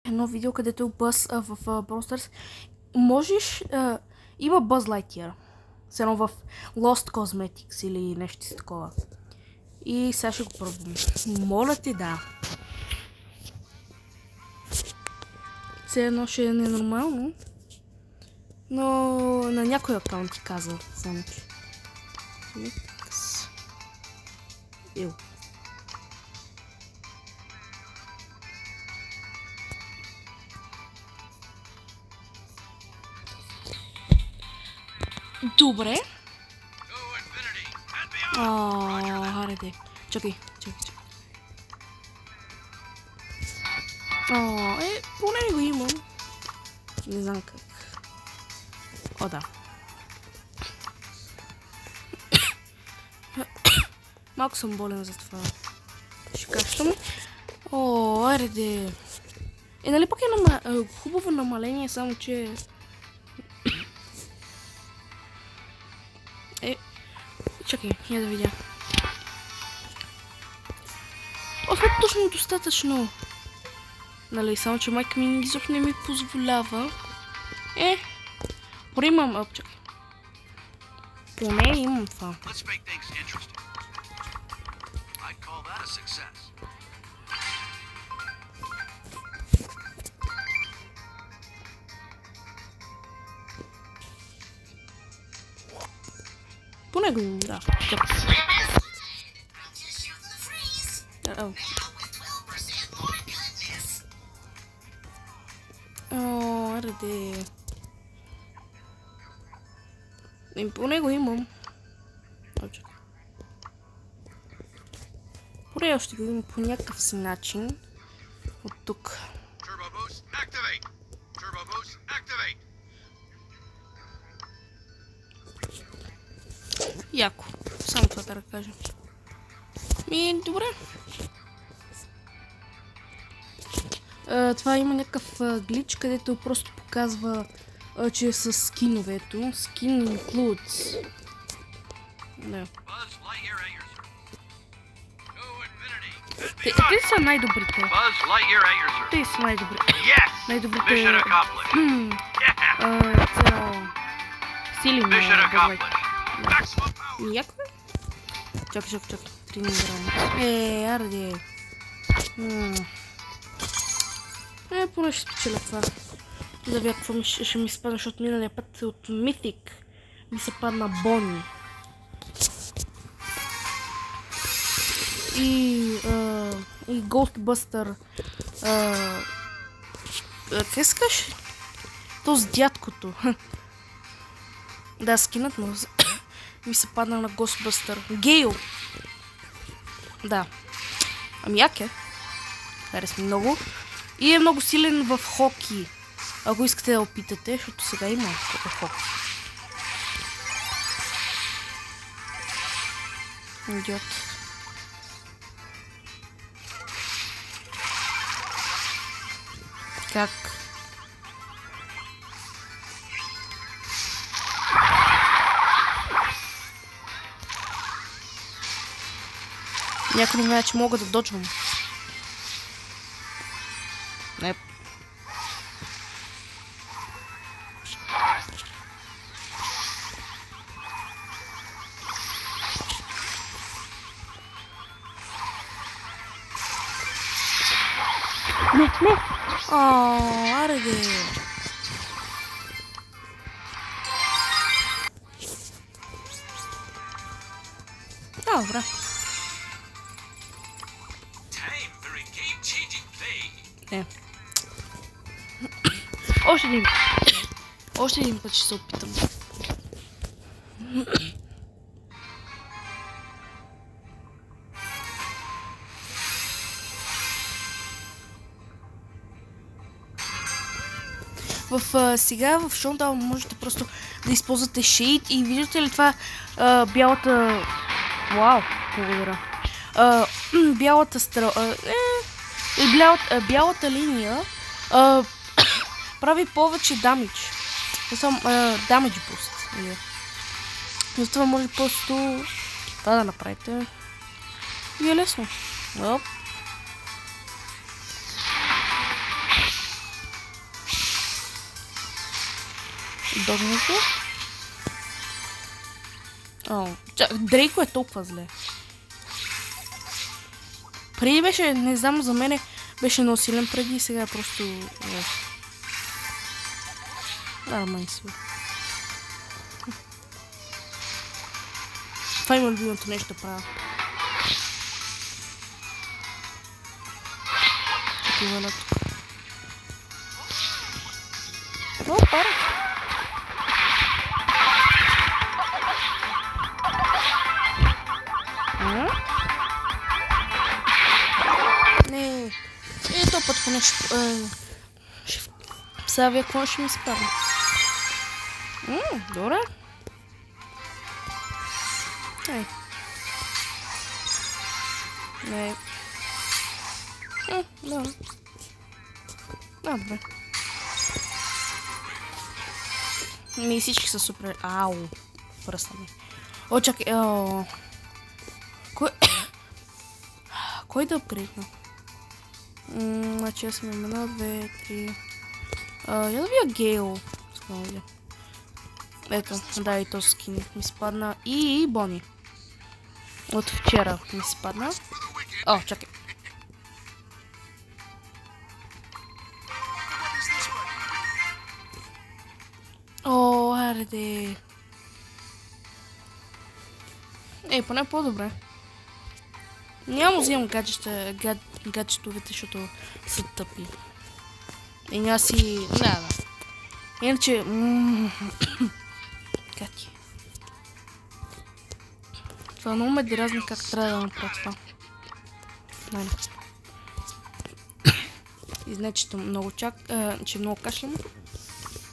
едно видео, където е Бъз в Brawl Stars. Можеш... има Buzz Lightyear. С едно в Lost Cosmetics или нещо си такова. И сега ще го пробвам. Моля ти, да. Все едно ще е ненормално. Но на някой акаунт ти казал. Само че. Ил. Добре. Хайде. Чакай. Поне го имам. Не знам как. О, да. Малко съм болен за това. Ще кащам. Айде. Нали пък е хубаво намаление, само че... Чакай, я да видя. Това е точно достатъчно. Нали, само че майка ми изобщо не ми позволява. Поне имам... Чакай. Поне имам това. Поне го имам, да. Чакай. Раде. Поне го имам. Поне още го имам по някакъв си начин. От тук. Яко. Само това да кажа. Добре. Това има някакъв глич, където просто показва, че е с скиновето. Skin includes. Да. Те са най-добрите. Те са най-добрите. Най-добрите... Сили на Бъзлайт. Яко е? Чакай. 3 мг. Арде. Поне ще спечеля това. Да видя какво ще ми спадна, защото миналия път от Mythic ми се падна Бони. И Ghostbuster. Как искаш? То с дядкото. Да, скинат му. Ми се падна на Ghostbuster. Гейл! Да. Як е. Харесва много. И е много силен в хоки. Ако искате да опитате, защото сега има хоки. Идиот. Как? Някой не знае, че мога да доджвам. Не. Ареде. Добре. Още един път ще се опитам. Сега в шоудаун можете просто да използвате шейд и виждате ли това бялата... Вау, благодаря. Бялата бялата линия прави повече дамидж. Дамидж буст. Затова може просто това да направите. И е лесно. Догнато. Дрейко е толкова зле. Преди беше, не знам, за мене беше много силен преди и сега е просто... Нормално си. Това има любимото нещо да правя. Такива на тук. Какво пара? Не. То път по нещо... Сега вие какво ще ми спадне? Добре. Ей. Не. Добре. Добре. Ми всички са супер... Ау. Пръста ми. О, чакай. Кой да апгрейдна? Значи аз имам 1, 2, 3... Я да вия Гейл. Ето, да, и този скин ми спадна. И Бони. От вчера ми спадна. О, чакай. О, арде. Ей, поне по-добре. Няма взимам гаджетовете, защото са тъпи. И няма си... Да. Иначе... Кати. Това много ме дразни как трябва да направя това. Найде. И значи, че много че много кашлям.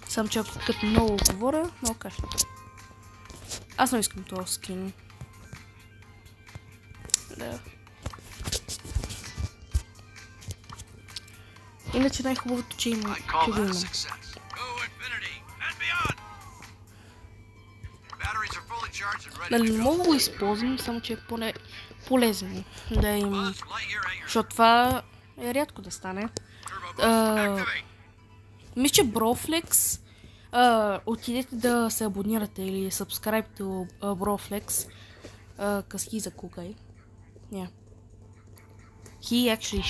Сам че ако като много говоря, много кашлям. Аз не искам този скин. Да. Иначе най-хубавото, че има, че го имам. Нали, не мога да го използвам, само че е полезен да им... Защото това е рядко да стане. Мисля, че Broflex, отидете да се абонирате или subscribe to Broflex, cause he's a cool guy. Yeah. He actually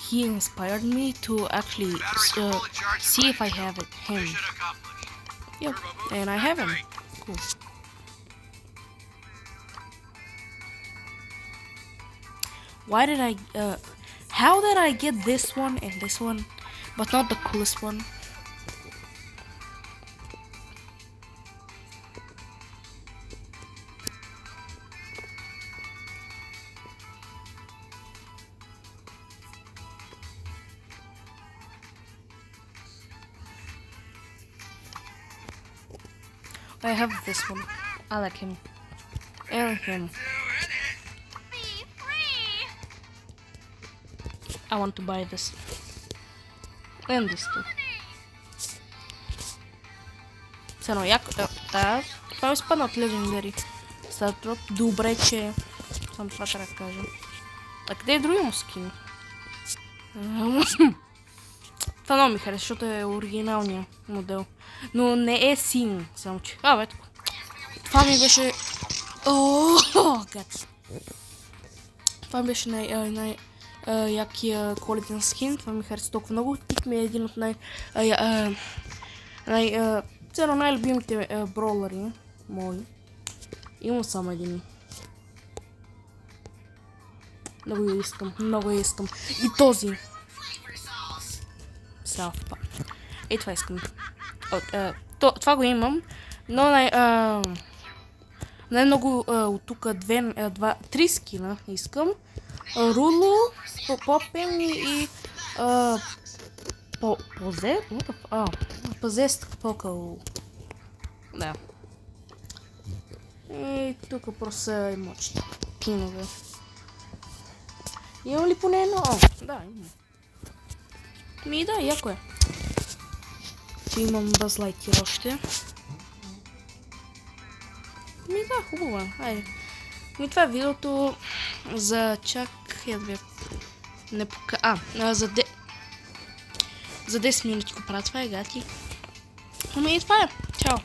he inspired me to actually see if I have him. Yep, and I have him. Cool. Why did I how did I get this one and this one but not the coolest one? I have this one. I like him. And him. I want to buy this. And this too. Цено яко. Да. Това ми спадна от Legendary. Стартроп. Добре, че... Само това трябва да кажа. А къде е другия му скин? Това много ми хареса, защото е оригиналният модел. Но не е син, само че... Ето. Това ми беше... гад. Това ми беше най-якия колетен скин. Това ми хареса толкова много. Тик ми е един от най-любимите броулъри мои. Имам само един. Много я искам, много я искам. И този. Салфа. Това искам. Това го имам, но най-много от тук 3 скина искам. Руло, Попен и Позе? Позест Покъл. Да. И тук просто емоцията. Кинове. Имам ли поне едно? Да, имам. Да, яко е. Имам Бъзлайтер още. Да, хубаво. Айде. Това е видеото за чак Не пока... за 10 минути го правя. Това е гати. Ами и това е. Чао.